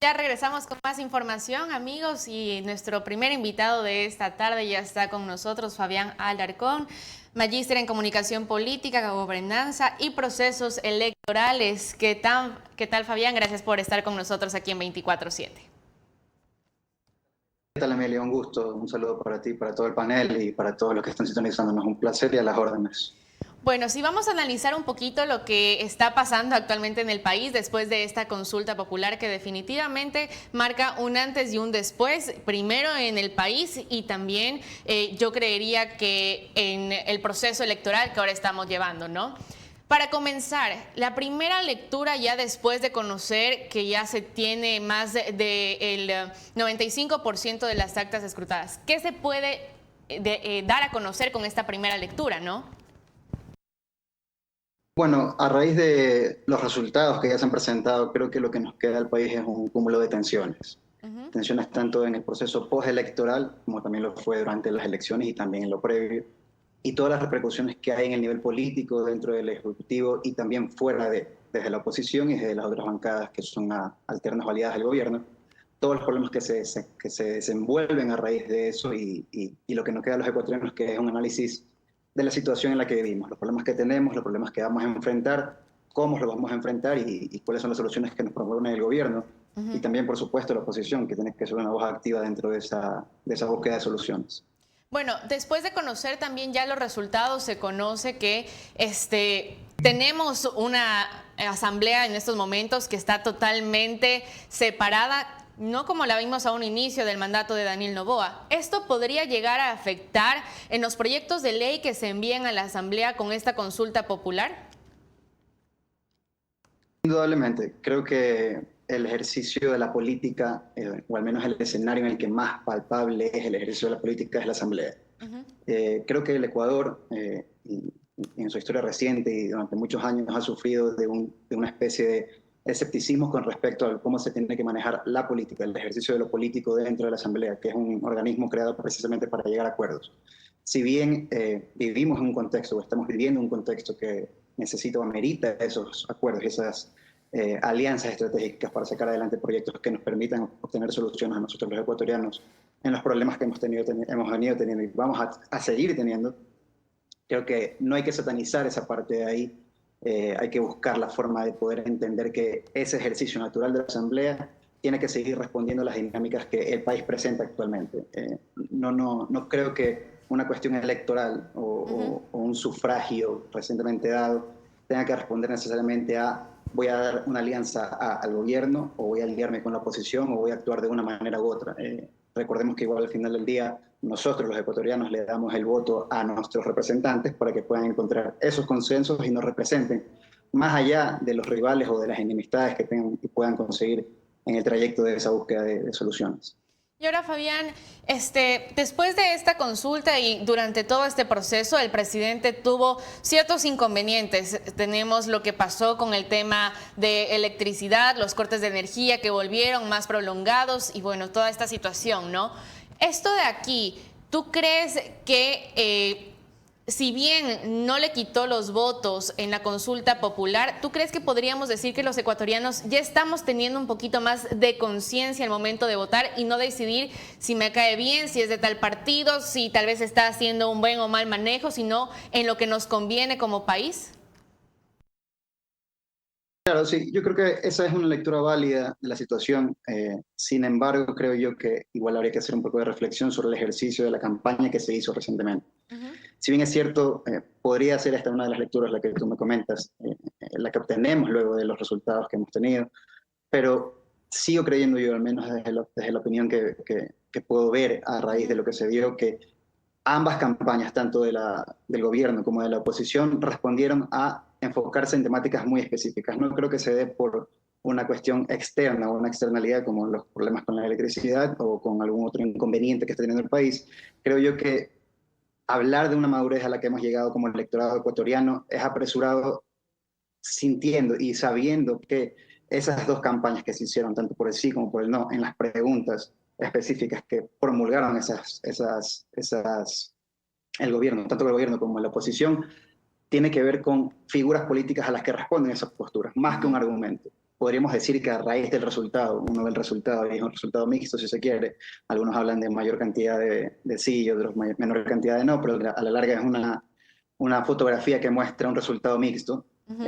Ya regresamos con más información, amigos, y nuestro primer invitado de esta tarde ya está con nosotros, Fabián Alarcón, magíster en Comunicación Política, Gobernanza y Procesos Electorales. ¿Qué tal, Fabián? Gracias por estar con nosotros aquí en 24/7. ¿Qué tal, Amelia? Un gusto, un saludo para ti, para todo el panel y para todos los que están sintonizándonos. Un placer y a las órdenes. Bueno, si vamos a analizar un poquito lo que está pasando actualmente en el país después de esta consulta popular que definitivamente marca un antes y un después, primero en el país y también yo creería que en el proceso electoral que ahora estamos llevando, ¿no? Para comenzar, la primera lectura ya después de conocer que ya se tiene más del 95% de las actas escrutadas, ¿qué se puede dar a conocer con esta primera lectura, no? Bueno, a raíz de los resultados que ya se han presentado, creo que lo que nos queda al país es un cúmulo de tensiones. Tensiones tanto en el proceso postelectoral, como también lo fue durante las elecciones y también en lo previo, y todas las repercusiones que hay en el nivel político, dentro del Ejecutivo y también fuera desde la oposición y desde las otras bancadas que son alternas o aliadas del gobierno. Todos los problemas que se desenvuelven a raíz de eso y lo que nos queda a los ecuatorianos, que es un análisis de la situación en la que vivimos, los problemas que tenemos, los problemas que vamos a enfrentar, cómo los vamos a enfrentar y cuáles son las soluciones que nos promueven el gobierno y también, por supuesto, la oposición, que tiene que ser una voz activa dentro de esa búsqueda de soluciones. Bueno, después de conocer también ya los resultados, se conoce que tenemos una asamblea en estos momentos que está totalmente separada, no como la vimos a un inicio del mandato de Daniel Noboa. ¿Esto podría llegar a afectar en los proyectos de ley que se envían a la asamblea con esta consulta popular? Indudablemente, creo que el ejercicio de la política, o al menos el escenario en el que más palpable es el ejercicio de la política, es la asamblea. Creo que el Ecuador, en su historia reciente y durante muchos años, ha sufrido de una especie de escepticismo con respecto a cómo se tiene que manejar la política, el ejercicio de lo político dentro de la Asamblea, que es un organismo creado precisamente para llegar a acuerdos. Si bien vivimos en un contexto, o estamos viviendo un contexto que necesita o amerita esos acuerdos, esas alianzas estratégicas para sacar adelante proyectos que nos permitan obtener soluciones a nosotros los ecuatorianos en los problemas que hemos venido teniendo y vamos a seguir teniendo. Creo que no hay que satanizar esa parte de ahí, hay que buscar la forma de poder entender que ese ejercicio natural de la Asamblea tiene que seguir respondiendo a las dinámicas que el país presenta actualmente. No creo que una cuestión electoral o un sufragio recientemente dado tenga que responder necesariamente a voy a dar una alianza al gobierno o voy a aliarme con la oposición o voy a actuar de una manera u otra. Recordemos que igual al final del día nosotros los ecuatorianos le damos el voto a nuestros representantes para que puedan encontrar esos consensos y nos representen más allá de los rivales o de las enemistades que tengan y puedan conseguir en el trayecto de esa búsqueda de soluciones. Y ahora, Fabián, después de esta consulta y durante todo este proceso, el presidente tuvo ciertos inconvenientes. Tenemos lo que pasó con el tema de electricidad, los cortes de energía que volvieron más prolongados y bueno, toda esta situación, ¿no? Esto de aquí, ¿tú crees que si bien no le quitó los votos en la consulta popular, ¿tú crees que podríamos decir que los ecuatorianos ya estamos teniendo un poquito más de conciencia al momento de votar y no decidir si me cae bien, si es de tal partido, si tal vez está haciendo un buen o mal manejo, sino en lo que nos conviene como país? Claro, sí, yo creo que esa es una lectura válida de la situación. Sin embargo, creo yo que igual habría que hacer un poco de reflexión sobre el ejercicio de la campaña que se hizo recientemente. Si bien es cierto, podría ser esta una de las lecturas la que tú me comentas, la que obtenemos luego de los resultados que hemos tenido, pero sigo creyendo yo, al menos desde la opinión que puedo ver a raíz de lo que se dio, que ambas campañas, tanto del gobierno como de la oposición, respondieron a enfocarse en temáticas muy específicas. No creo que se dé por una cuestión externa o una externalidad como los problemas con la electricidad o con algún otro inconveniente que está teniendo el país. Creo yo que hablar de una madurez a la que hemos llegado como electorado ecuatoriano es apresurado, sintiendo y sabiendo que esas dos campañas que se hicieron, tanto por el sí como por el no, en las preguntas específicas que promulgaron el gobierno, tanto el gobierno como la oposición, tiene que ver con figuras políticas a las que responden esas posturas, más que un argumento. podríamos decir que a raíz del resultado, uno ve el resultado y es un resultado mixto si se quiere, algunos hablan de mayor cantidad de sí y otros menor cantidad de no, pero a la larga es una fotografía que muestra un resultado mixto. Ujú.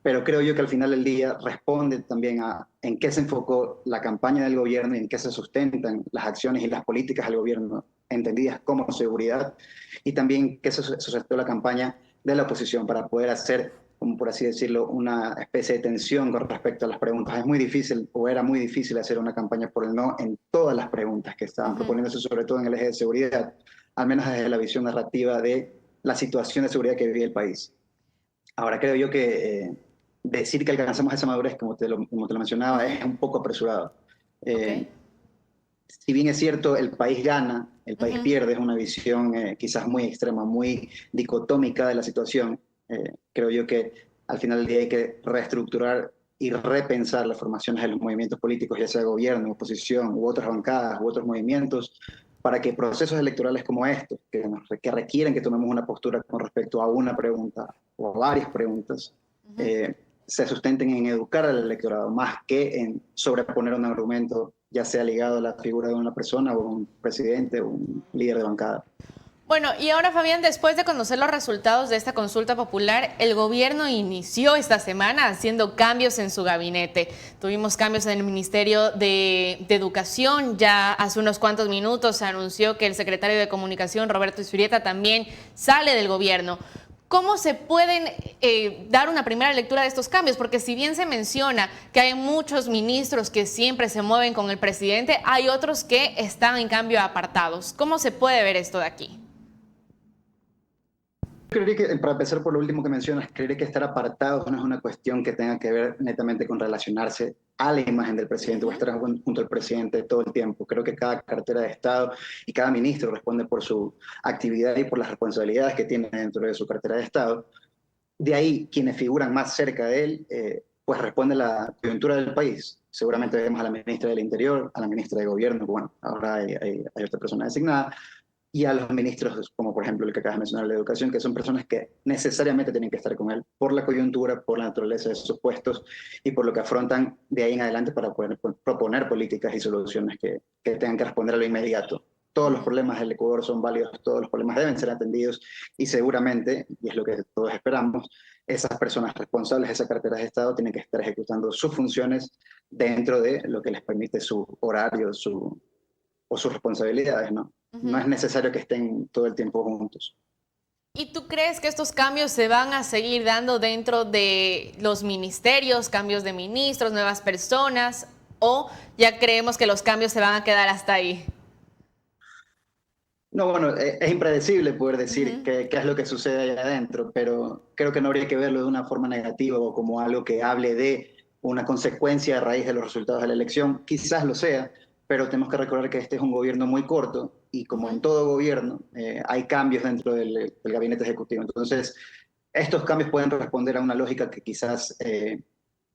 Pero creo yo que al final del día responde también a en qué se enfocó la campaña del gobierno y en qué se sustentan las acciones y las políticas del gobierno, entendidas como seguridad, y también qué se sustentó la campaña de la oposición para poder hacer, como por así decirlo, una especie de tensión con respecto a las preguntas. Es muy difícil, o era muy difícil hacer una campaña por el no en todas las preguntas que estaban Ujú. proponiéndose, sobre todo en el eje de seguridad, al menos desde la visión narrativa de la situación de seguridad que vive el país. Ahora creo yo que decir que alcanzamos esa madurez, como te lo mencionaba, Ujú. es un poco apresurado. Ok. Eh, si bien es cierto, el país gana, el país Ujú. pierde, es una visión quizás muy extrema, muy dicotómica de la situación. Creo yo que al final del día hay que reestructurar y repensar las formaciones de los movimientos políticos, ya sea gobierno, oposición u otras bancadas u otros movimientos, para que procesos electorales como estos, que requieren que tomemos una postura con respecto a una pregunta o a varias preguntas, Ujú. eh, se sustenten en educar al electorado más que en sobreponer un argumento, ya sea ligado a la figura de una persona o un presidente o un líder de bancada. Bueno, y ahora Fabián, después de conocer los resultados de esta consulta popular, el gobierno inició esta semana haciendo cambios en su gabinete. Tuvimos cambios en el Ministerio de Educación, ya hace unos cuantos minutos se anunció que el secretario de Comunicación, Roberto Isurieta, también sale del gobierno. ¿Cómo se pueden dar una primera lectura de estos cambios? Porque si bien se menciona que hay muchos ministros que siempre se mueven con el presidente, hay otros que están en cambio apartados. ¿Cómo se puede ver esto de aquí? Creería que, para empezar por lo último que mencionas, creería que estar apartados no es una cuestión que tenga que ver netamente con relacionarse a la imagen del presidente o Ujú. estar junto al presidente todo el tiempo. Creo que cada cartera de Estado y cada ministro responde por su actividad y por las responsabilidades que tiene dentro de su cartera de Estado. De ahí, quienes figuran más cerca de él, pues responde a la coyuntura del país. Seguramente Ujú. vemos a la ministra del Interior, a la ministra de Gobierno, bueno, ahora hay otra persona designada, y a los ministros, como por ejemplo el que acabas de mencionar, de Educación, que son personas que necesariamente tienen que estar con él por la coyuntura, por la naturaleza de sus puestos y por lo que afrontan de ahí en adelante para poder proponer políticas y soluciones que tengan que responder a lo inmediato. Todos los Ujú. problemas del Ecuador son válidos, todos los problemas deben ser atendidos y seguramente, y es lo que todos esperamos, esas personas responsables de esa cartera de Estado tienen que estar ejecutando sus funciones dentro de lo que les permite su horario, o sus responsabilidades, ¿no? No Ujú. es necesario que estén todo el tiempo juntos. ¿Y tú crees que estos cambios se van a seguir dando dentro de los ministerios, cambios de ministros, nuevas personas, o ya creemos que los cambios se van a quedar hasta ahí? No, bueno, es impredecible poder decir Ujú. qué es lo que sucede allá adentro, pero creo que no habría que verlo de una forma negativa o como algo que hable de una consecuencia a raíz de los resultados de la elección. Quizás lo sea, pero tenemos que recordar que este es un gobierno muy corto y como Ujú. en todo gobierno hay cambios dentro del gabinete ejecutivo. Entonces, estos cambios pueden responder a una lógica que quizás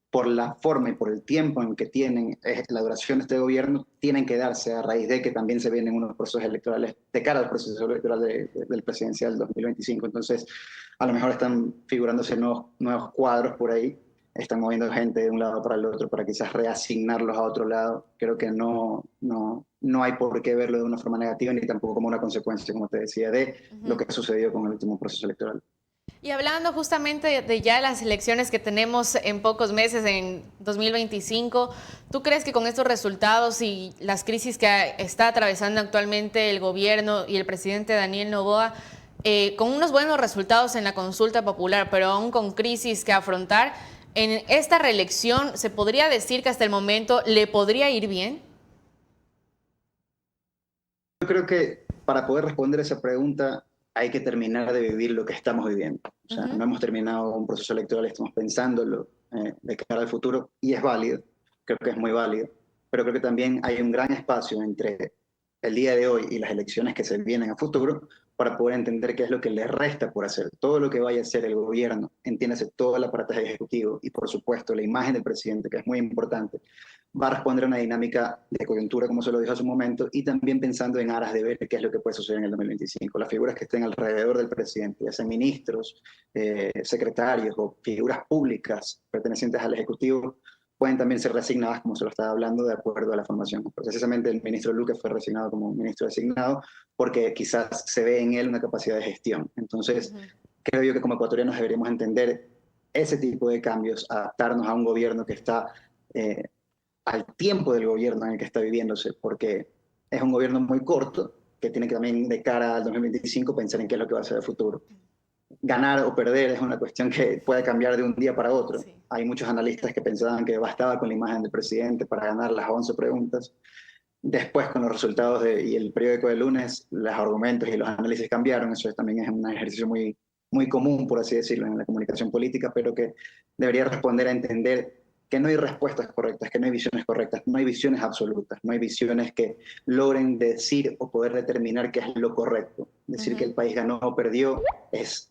por la forma y por el tiempo en que tienen la duración de este gobierno, tienen que darse a raíz de que también se vienen unos procesos electorales de cara al proceso electoral del presidencial 2025. Entonces, a lo mejor están figurándose nuevos cuadros por ahí, están moviendo gente de un lado para el otro para quizás reasignarlos a otro lado. Creo que no hay por qué verlo de una forma negativa ni tampoco como una consecuencia, como te decía, de lo Ujú. que sucedió con el último proceso electoral. Y hablando justamente de ya las elecciones que tenemos en pocos meses, en 2025, ¿tú crees que con estos resultados y las crisis que está atravesando actualmente el gobierno y el presidente Daniel Noboa, con unos buenos resultados en la consulta popular, pero aún con crisis que afrontar, en esta reelección se podría decir que hasta el momento le podría ir bien? Yo creo que para poder responder esa pregunta hay que terminar de vivir lo que estamos viviendo. O sea, Ujú. no hemos terminado un proceso electoral, estamos pensándolo de cara al futuro y es válido, creo que es muy válido, pero creo que también hay un gran espacio entre el día de hoy y las elecciones que se vienen a futuro para poder entender qué es lo que le resta por hacer. Todo lo que vaya a hacer el gobierno, entiéndase todo el aparato ejecutivo y por supuesto la imagen del presidente, que es muy importante, va a responder a una dinámica de coyuntura, como se lo dijo hace un momento, y también pensando en aras de ver qué es lo que puede suceder en el 2025. Las figuras que estén alrededor del presidente, ya sean ministros, secretarios o figuras públicas pertenecientes al Ejecutivo, pueden también ser reasignadas, como se lo estaba hablando, de acuerdo a la formación. Precisamente el ministro Luque fue reasignado como ministro designado porque quizás se ve en él una capacidad de gestión. Entonces, creo yo que como ecuatorianos deberíamos entender ese tipo de cambios, adaptarnos a un gobierno que está al tiempo del gobierno en el que está viviéndose, porque es un gobierno muy corto, que tiene que también de cara al 2025 pensar en qué es lo que va a ser el futuro. Ganar o perder es una cuestión que puede cambiar de un día para otro. Sí. Hay muchos analistas que pensaban que bastaba con la imagen del presidente para ganar las 11 preguntas. Después, con los resultados y el periódico de lunes, los argumentos y los análisis cambiaron. Eso también es un ejercicio muy, muy común, por así decirlo, en la comunicación política, pero que debería responder a entender que no hay respuestas correctas, que no hay visiones correctas, no hay visiones absolutas, no hay visiones que logren decir o poder determinar qué es lo correcto. Decir que el país ganó o perdió es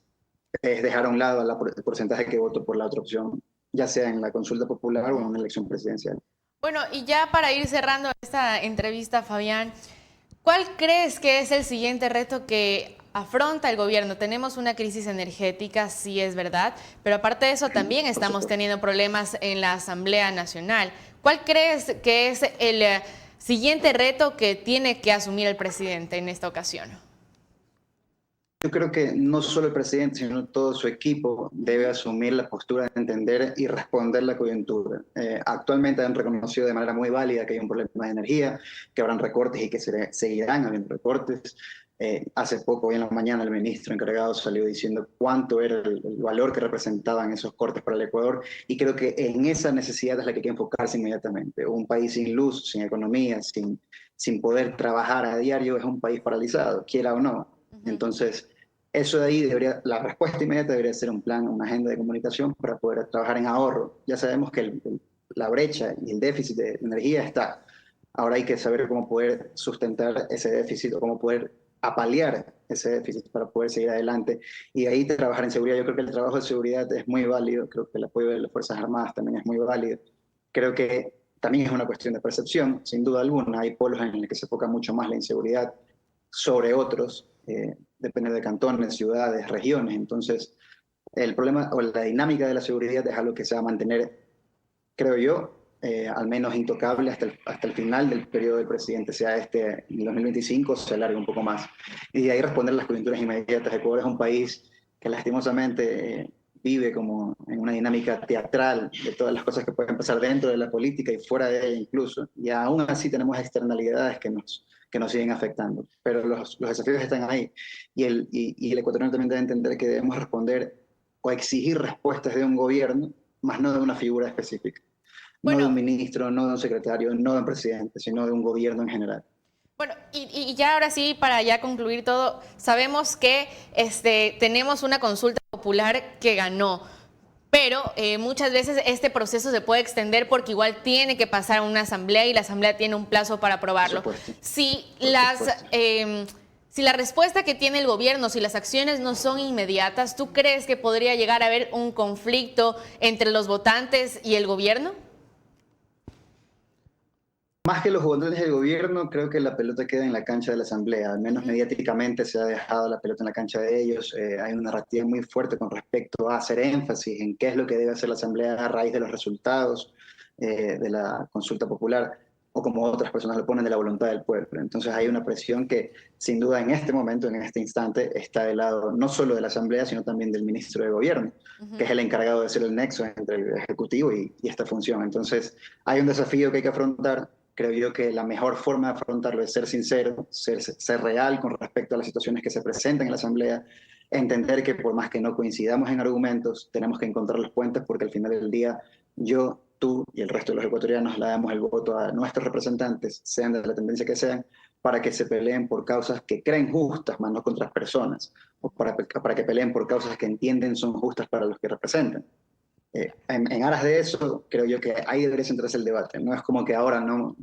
dejar a un lado el porcentaje que votó por la otra opción, ya sea en la consulta popular o en una elección presidencial. Bueno, y ya para ir cerrando esta entrevista, Fabián, ¿cuál crees que es el siguiente reto que afronta el gobierno? Tenemos una crisis energética, sí es verdad, pero aparte de eso también estamos teniendo problemas en la Asamblea Nacional. ¿Cuál crees que es el siguiente reto que tiene que asumir el presidente en esta ocasión? Yo creo que no solo el presidente, sino todo su equipo debe asumir la postura de entender y responder la coyuntura. Actualmente han reconocido de manera muy válida que hay un problema de energía, que habrán recortes y que seguirán habiendo recortes. Hace poco, hoy en la mañana, el ministro encargado salió diciendo cuánto era el valor que representaban esos cortes para el Ecuador, y creo que en esa necesidad es la que hay que enfocarse inmediatamente. Un país sin luz, sin economía, sin poder trabajar a diario, es un país paralizado, quiera o no. Entonces, eso de ahí la respuesta inmediata debería ser un plan, una agenda de comunicación para poder trabajar en ahorro. Ya sabemos que la brecha y el déficit de energía está. Ahora hay que saber cómo poder sustentar ese déficit o cómo poder apalear ese déficit para poder seguir adelante. Y de ahí trabajar en seguridad. Yo creo que el trabajo de seguridad es muy válido, creo que el apoyo de las Fuerzas Armadas también es muy válido. Creo que también es una cuestión de percepción, sin duda alguna. Hay polos en los que se enfoca mucho más la inseguridad sobre otros, depende de cantones, ciudades, regiones. Entonces, el problema o la dinámica de la seguridad es algo que se va a mantener, creo yo, al menos intocable hasta el final del periodo del presidente, sea este en 2025 o se alargue un poco más. Y de ahí responder las coyunturas inmediatas. Ecuador es un país que lastimosamente vive como en una dinámica teatral de todas las cosas que pueden pasar dentro de la política y fuera de ella incluso. Y aún así tenemos externalidades que nos siguen afectando. Pero los desafíos están ahí. Y el ecuatoriano también debe entender que debemos responder o exigir respuestas de un gobierno, más no de una figura específica. No de Bueno, un ministro, no de un secretario, no de un presidente, sino de un gobierno en general. bueno, y ya ahora sí, para ya concluir todo, sabemos que tenemos una consulta popular que ganó, pero muchas veces este proceso se puede extender porque igual tiene que pasar a una asamblea y la asamblea tiene un plazo para aprobarlo. Si la respuesta que tiene el gobierno, si las acciones no son inmediatas, ¿tú crees que podría llegar a haber un conflicto entre los votantes y el gobierno? Más que los votantes del gobierno, creo que la pelota queda en la cancha de la Asamblea. Al menos mediáticamente se ha dejado la pelota en la cancha de ellos. Hay una narrativa muy fuerte con respecto a hacer énfasis en qué es lo que debe hacer la Asamblea a raíz de los resultados de la consulta popular, o como otras personas lo ponen, de la voluntad del pueblo. Entonces hay una presión que sin duda en este momento, en este instante, está del lado no solo de la Asamblea, sino también del ministro de Gobierno, que es el encargado de ser el nexo entre el Ejecutivo y esta función. Entonces hay un desafío que hay que afrontar. Creo yo que la mejor forma de afrontarlo es ser sincero, ser real con respecto a las situaciones que se presentan en la Asamblea, entender que por más que no coincidamos en argumentos, tenemos que encontrar los puentes, porque al final del día yo, tú y el resto de los ecuatorianos le damos el voto a nuestros representantes, sean de la tendencia que sean, para que se peleen por causas que creen justas, más no contra las personas, o para que peleen por causas que entienden son justas para los que representan. En aras de eso, creo yo que ahí debería centrarse el debate. No es como que ahora no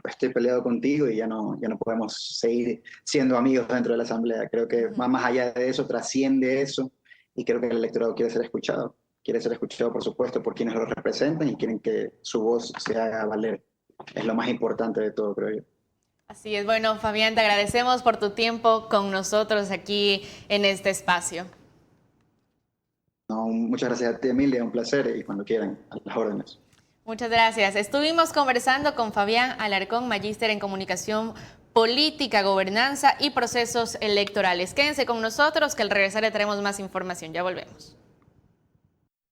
estoy peleado contigo y ya no podemos seguir siendo amigos dentro de la Asamblea. Creo que va más allá de eso, trasciende eso, y creo que el electorado quiere ser escuchado. Quiere ser escuchado, por supuesto, por quienes lo representan y quieren que su voz se haga valer. Es lo más importante de todo, creo yo. Así es. Bueno, Fabián, te agradecemos por tu tiempo con nosotros aquí en este espacio. No, muchas gracias a ti, Emilia, un placer, y cuando quieran, a las órdenes. Muchas gracias. Estuvimos conversando con Fabián Alarcón, magíster en comunicación política, gobernanza y procesos electorales. Quédense con nosotros que al regresar le traemos más información. Ya volvemos.